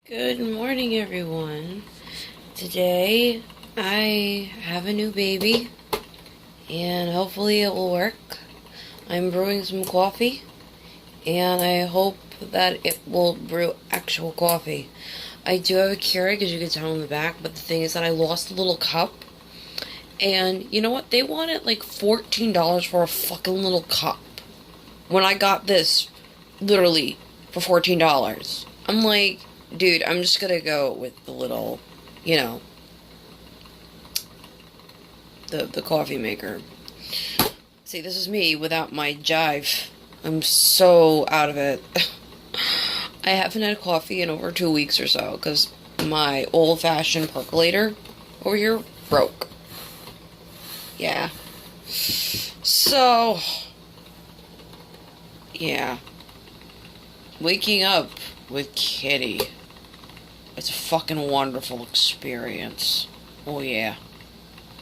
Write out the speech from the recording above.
Good morning, everyone. Today I have a new baby, and hopefully it will work. I'm brewing some coffee, and I hope that it will brew actual coffee. I do have a Keurig, as you can tell in the back, but the thing is that I lost a little cup, and you know what? They wanted like $14 for a fucking little cup, when I got this, literally, for $14. I'm like, dude, I'm just gonna go with the little, you know, the coffee maker. See, this is me without my jive. I'm so out of it. I haven't had coffee in over 2 weeks or so, because my old-fashioned percolator over here broke. Yeah. So, yeah. Waking up with Kitty. It's a fucking wonderful experience. Oh yeah.